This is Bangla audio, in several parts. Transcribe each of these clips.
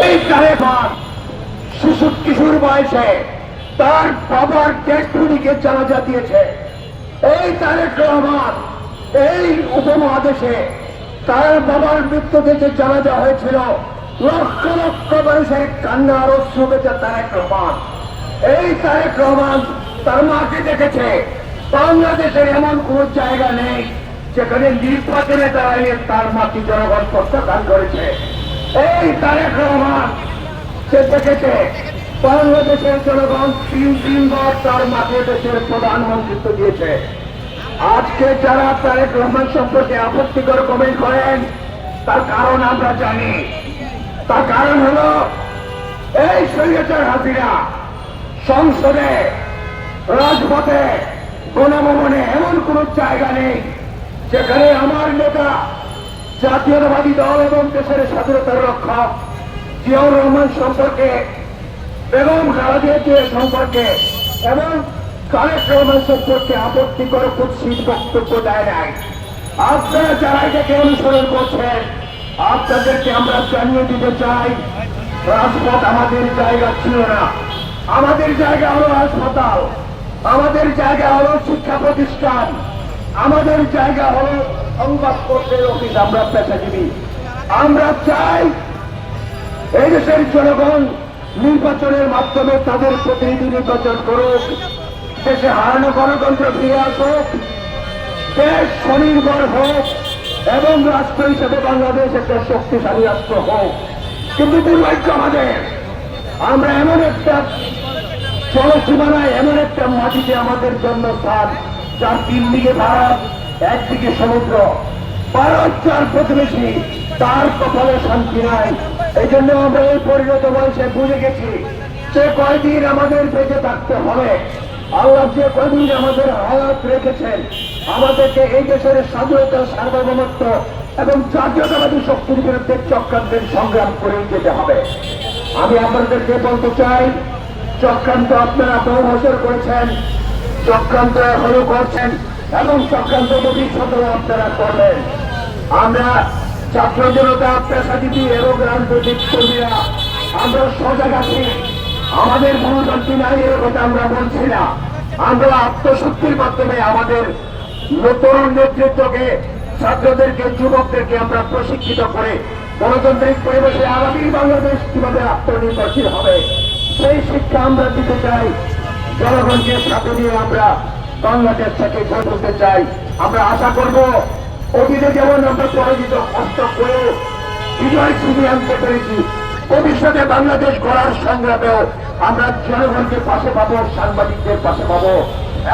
এই তালেবান শিশু কিশোর বয়সে তার বাবার ডেড বডিকে জানাজা দিয়েছে। এই তারেক রহমান এই উপমহাদেশে তার বাবার মৃত্যুতে যে জানাজা হয়েছিল, লক্ষ লক্ষ মানুষের কান্নার অশ্রু বেঁচে তারেক রহমান। এই তারেক রহমান তার মাকে দেখেছে। বাংলাদেশের এমন কোন জায়গা নেই যেখানে নির্বাচনে দাঁড়িয়ে তার মাকে জনগণ প্রত্যাখ্যান করেছে। এই তারেক রহমান সে দেখেছে বাংলাদেশের জনগণ 3 বার তার মাকে দেশের প্রধানমন্ত্রিত্ব দিয়েছে। আজকে যারা তারেক রহমান সম্পর্কে আপত্তিকর কমেন্ট করেন তার কারণ আমরা জানি। তার কারণ হলো এই স্বৈরাচার হাসিনা সংসদে, রাজপথে, গণভবনে এমন কোন জায়গা নেই যেখানে আমার নেতা, জাতীয়তাবাদী দল এবং দেশের স্বাধীনতার রক্ষক জিয়াউর রহমান সম্পর্কে, বেগম খালেদা জিয়া সম্পর্কে এবং তারেক রহমান সম্পর্কে আপত্তিকর কুৎসিত বক্তব্য দেয় নাই। আপনারা যারা এটাকে অনুসরণ করছেন আপনাদেরকে আমরা জানিয়ে দিতে চাই, রাজপথ আমাদের জায়গা ছিল না। আমাদের জায়গা হলো হাসপাতাল, আমাদের জায়গা হলো শিক্ষা প্রতিষ্ঠান, আমাদের জায়গা হলো সংবাদপত্রের অফিস। আমরা পেশাজীবী। আমরা চাই এই দেশের জনগণ নির্বাচনের মাধ্যমে তাদের প্রতিনিধি নির্বাচন করুক, দেশে হারানো গণতন্ত্র ফিরে আসুক, দেশ স্বনির্ভর হোক এবং রাষ্ট্র হিসেবে বাংলাদেশ একটা শক্তিশালী রাষ্ট্র হোক। কিন্তু দুর্ভাগ্য আমাদের, আমরা এমন একটা জলসীমানায়, এমন একটা মাটিতে আমাদের জন্মস্থান যার 3 দিকে ভারত, একদিকে সমুদ্র। ভারত যার প্রতিবেশী, তার কপালে শান্তি নাই। এই জন্য আমরা এই পরিণত বয়সে বুঝে গেছি যে কয়দিন আমাদের বেঁচে থাকতে হবে। আল্লাহ যে কয়দিন আমাদের হায়াত রেখেছেন, আমাদেরকে এই দেশের স্বাধীনতা, সার্বভৌমত্ব এবং জাতীয়তাবাদী শক্তির বিরুদ্ধে চক্রান্তের সংগ্রাম করে যেতে হবে। আমি আপনাদেরকে বলতে চাই, চক্রান্ত আপনারা বহু বছর করেছেন, চক্রান্ত এখনো করছেন এবং চক্রান্ত ভবিষ্যতেও আপনারা করবেন। আমরা ছাত্র জনতা, পেশাজীবী এবং রাজনৈতিক কর্মীরা আমরা সজাগ আছি। আমাদের গণতন্ত্র নাই এর কথা আমরা বলছি না। আমরা আত্মশক্তির মাধ্যমে আমাদের নতুন নেতৃত্বকে, ছাত্রদেরকে, যুবকদেরকে আমরা প্রশিক্ষিত করে গণতান্ত্রিক পরিবেশে আগামী বাংলাদেশ কিভাবে আত্মনির্ভরশীল হবে সেই শিক্ষা আমরা দিতে চাই। জনগণকে সাথে নিয়ে আমরা বাংলাদেশ থেকে গড়ে তুলতে চাই। আমরা আশা করব অতীতে যেমন আমরা পরাজিত কষ্ট করে বিজয় ছিনিয়ে আনতে পেরেছি, ভবিষ্যতে বাংলাদেশ গড়ার সংগ্রামেও আমরা জনগণকে পাশে পাবো, সাংবাদিকদের পাশে পাবো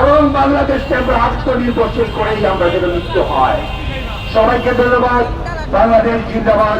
এবং বাংলাদেশকে আমরা আত্মনির্ভরশীল করেই আমরা যেন মুক্ত হয়। সবাইকে ধন্যবাদ। বাংলাদেশ জিন্দাবাদ।